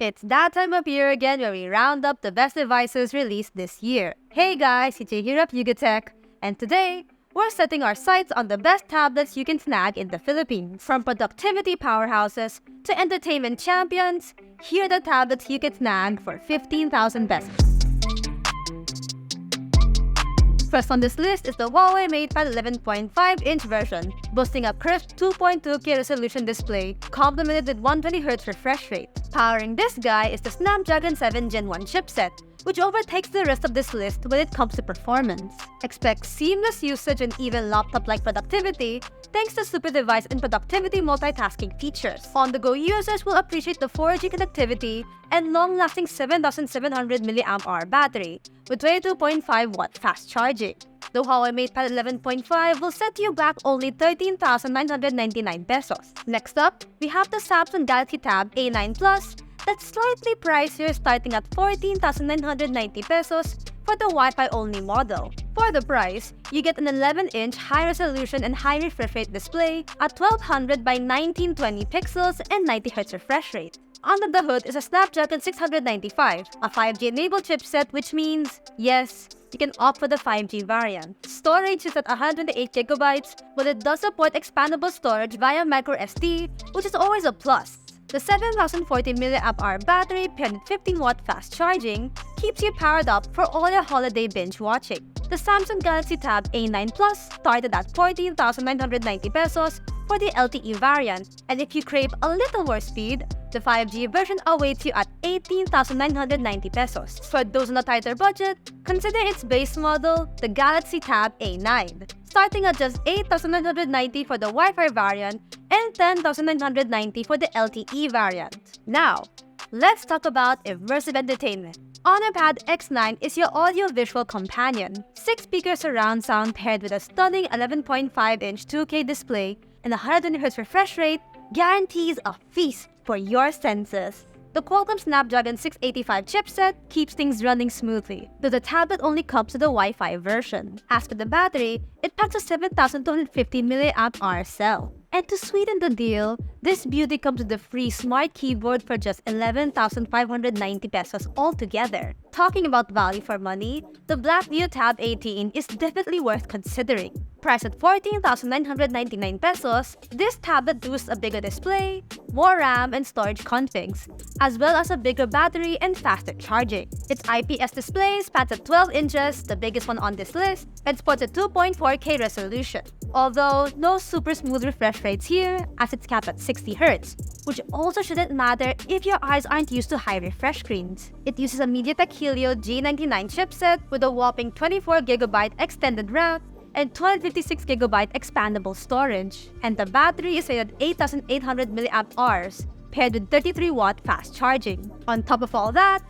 It's that time of year again where we round up the best devices released this year. Hey guys, CJ here of YugaTech, and today, we're setting our sights on the best tablets you can snag in the Philippines. From productivity powerhouses to entertainment champions, here are the tablets you can snag for 15,000 pesos. First on this list is the Huawei MatePad 11.5-inch version, boasting a crisp 2.2K resolution display, complemented with 120Hz refresh rate. Powering this guy is the Snapdragon 7 Gen 1 chipset, which overtakes the rest of this list when it comes to performance. Expect seamless usage and even laptop-like productivity thanks to super device and productivity multitasking features. On-the-go users will appreciate the 4G connectivity and long-lasting 7,700 mAh battery with 22.5-watt fast charging. The Huawei MatePad 11.5 will set you back only 13,999 pesos. Next up, we have the Samsung Galaxy Tab A9 Plus that's slightly pricier, starting at 14,990 pesos for the Wi-Fi only model. For the price, you get an 11-inch high-resolution and high-refresh rate display at 1200 by 1920 pixels and 90Hz refresh rate. Under the hood is a Snapdragon 695, a 5G-enabled chipset, which means, yes, you can opt for the 5G variant. Storage is at 128GB, but it does support expandable storage via microSD, which is always a plus. The 7,040 mAh battery paired with 15-watt fast charging keeps you powered up for all your holiday binge watching. The Samsung Galaxy Tab A9 Plus started at 14,990 pesos for the LTE variant, and if you crave a little more speed, the 5G version awaits you at 18,990 pesos. For those on a tighter budget, consider its base model, the Galaxy Tab A9, starting at just 8,990 for the Wi-Fi variant and 10,990 for the LTE variant. Now, let's talk about immersive entertainment. HonorPad X9 is your audio-visual companion. 6-speaker surround sound paired with a stunning 11.5-inch 2K display and a 120Hz refresh rate guarantees a feast for your senses. The Qualcomm Snapdragon 685 chipset keeps things running smoothly, though the tablet only comes with the Wi-Fi version. As for the battery, it packs a 7,250 mAh cell. And to sweeten the deal, this beauty comes with a free smart keyboard for just 11,590 pesos altogether. Talking about value for money, the Blackview Tab 18 is definitely worth considering. Priced at 14,999 pesos, this tablet boasts a bigger display, more RAM and storage configs, as well as a bigger battery and faster charging. Its IPS display spans at 12 inches, the biggest one on this list, and sports a 2.4K resolution. Although, no super smooth refresh rates here, as it's capped at 60Hz, which also shouldn't matter if your eyes aren't used to high refresh screens. It uses a MediaTek Helio G99 chipset with a whopping 24GB extended RAM and 256GB expandable storage. And the battery is rated 8,800 mAh, paired with 33-watt fast charging. On top of all that,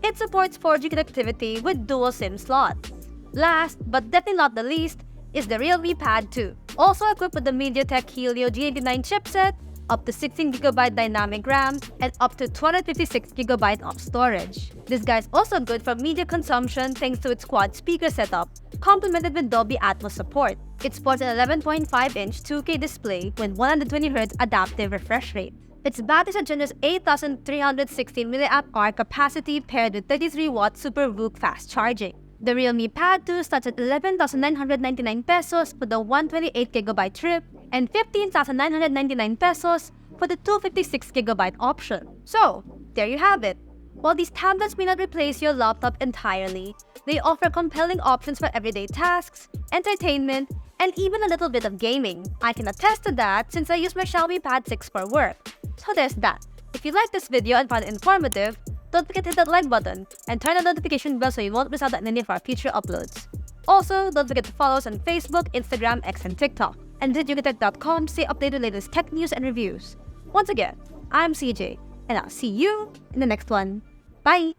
it supports 4G connectivity with dual SIM slots. Last, but definitely not the least, is the realme Pad 2, also equipped with the MediaTek Helio G89 chipset, up to 16GB dynamic RAM, and up to 256GB of storage. This guy is also good for media consumption thanks to its quad speaker setup, complemented with Dolby Atmos support. It sports an 11.5-inch 2K display with 120Hz adaptive refresh rate. Its battery is a generous 8,360 mAh capacity paired with 33-watt Super VOOC fast charging. The Realme Pad 2 starts at 11,999 pesos for the 128GB trip and 15,999 pesos for the 256GB option. So, there you have it. While these tablets may not replace your laptop entirely, they offer compelling options for everyday tasks, entertainment, and even a little bit of gaming. I can attest to that since I use my Xiaomi Pad 6 for work. So there's that. If you liked this video and found it informative, don't forget to hit that like button and turn on the notification bell so you won't miss out on any of our future uploads. Also, don't forget to follow us on Facebook, Instagram, X, and TikTok. And visit yugatech.com to stay updated with latest tech news and reviews. Once again, I'm CJ, and I'll see you in the next one. Bye!